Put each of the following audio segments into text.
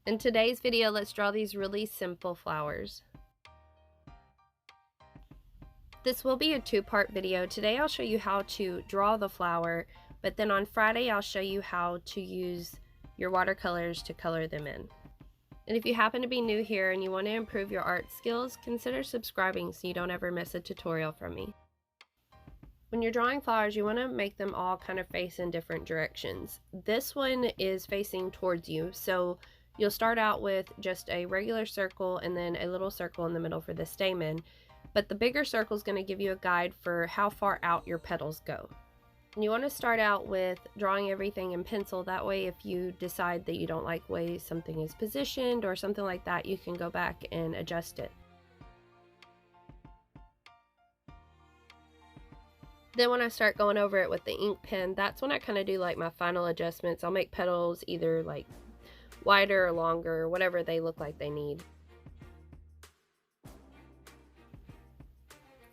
In today's video, let's draw these really simple flowers. This will be a two-part video. Today I'll show you how to draw the flower, but then on Friday I'll show you how to use your watercolors to color them in. And if you happen to be new here and you want to improve your art skills, consider subscribing so you don't ever miss a tutorial from me. When you're drawing flowers, you want to make them all kind of face in different directions. This one is facing towards you, so you'll start out with just a regular circle and then a little circle in the middle for the stamen, but the bigger circle is going to give you a guide for how far out your petals go. And you want to start out with drawing everything in pencil. That way, if you decide that you don't like the way something is positioned or something like that, you can go back and adjust it. Then when I start going over it with the ink pen, that's when I kind of do like my final adjustments. I'll make petals either like wider or longer, or whatever they look like they need.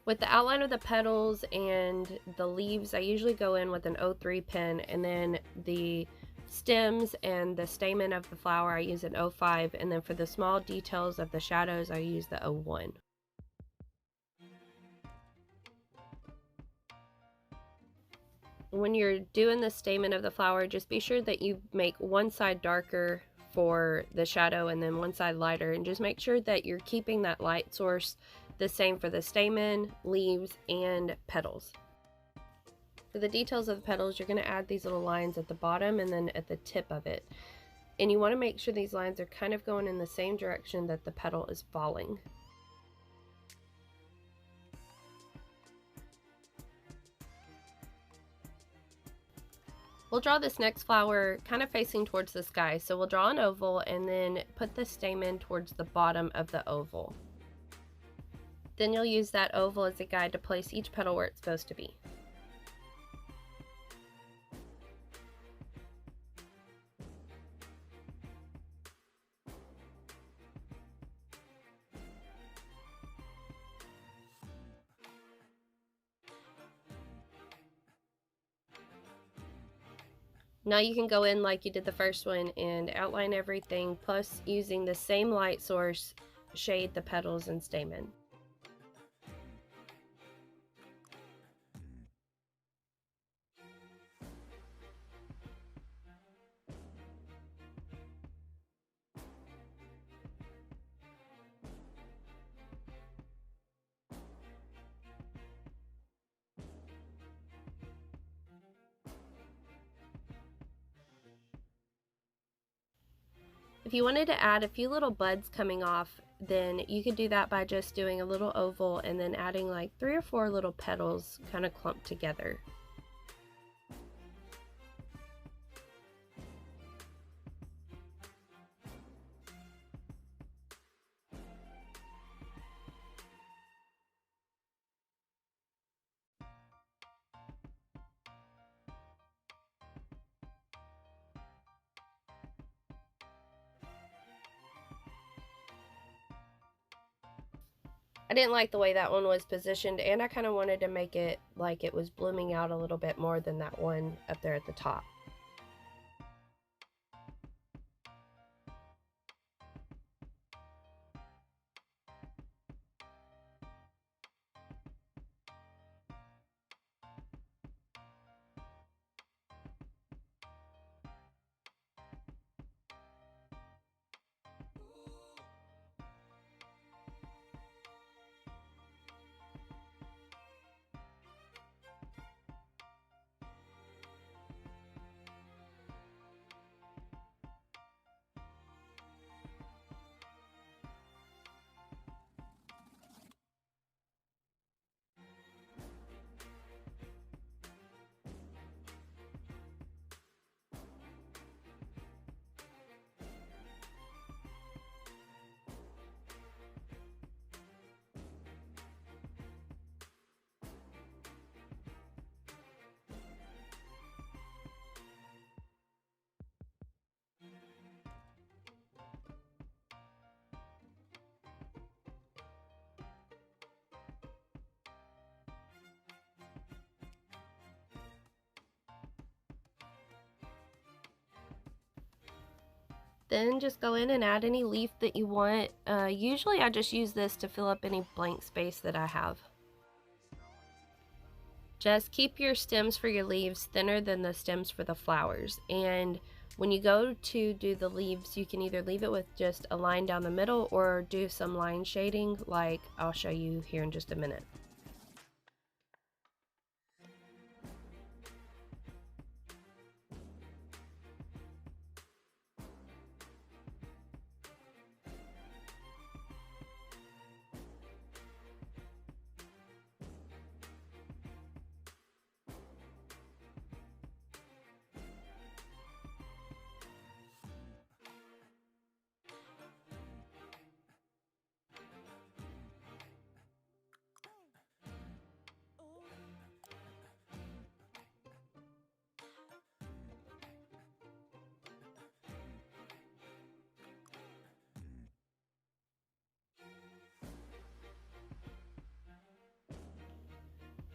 With the outline of the petals and the leaves, I usually go in with an 03 pen, and then the stems and the stamen of the flower I use an 05, and then for the small details of the shadows I use the 01. When you're doing the stamen of the flower, just be sure that you make one side darker for the shadow and then one side lighter, and just make sure that you're keeping that light source the same for the stamen, leaves, and petals. For the details of the petals, you're going to add these little lines at the bottom and then at the tip of it. And you want to make sure these lines are kind of going in the same direction that the petal is falling. We'll draw this next flower kind of facing towards the sky, so we'll draw an oval and then put the stamen towards the bottom of the oval. Then you'll use that oval as a guide to place each petal where it's supposed to be. Now you can go in like you did the first one and outline everything, plus using the same light source, shade the petals and stamen. If you wanted to add a few little buds coming off, then you could do that by just doing a little oval and then adding like 3 or 4 little petals kind of clumped together. I didn't like the way that one was positioned, and I kind of wanted to make it like it was blooming out a little bit more than that one up there at the top. Then just go in and add any leaf that you want. Usually I just use this to fill up any blank space that I have. Just keep your stems for your leaves thinner than the stems for the flowers. And when you go to do the leaves, you can either leave it with just a line down the middle or do some line shading like I'll show you here in just a minute.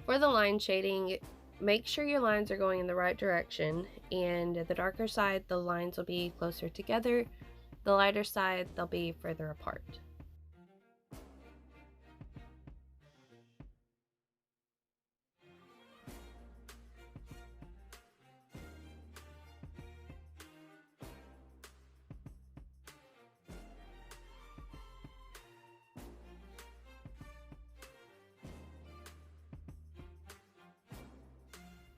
For the line shading, make sure your lines are going in the right direction, and the darker side the lines will be closer together, the lighter side they'll be further apart.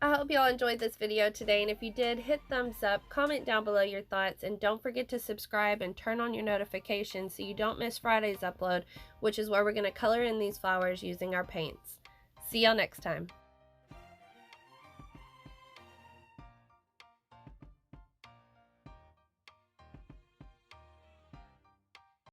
I hope y'all enjoyed this video today, and if you did, hit thumbs up, comment down below your thoughts, and don't forget to subscribe and turn on your notifications so you don't miss Friday's upload, which is where we're going to color in these flowers using our paints. See y'all next time.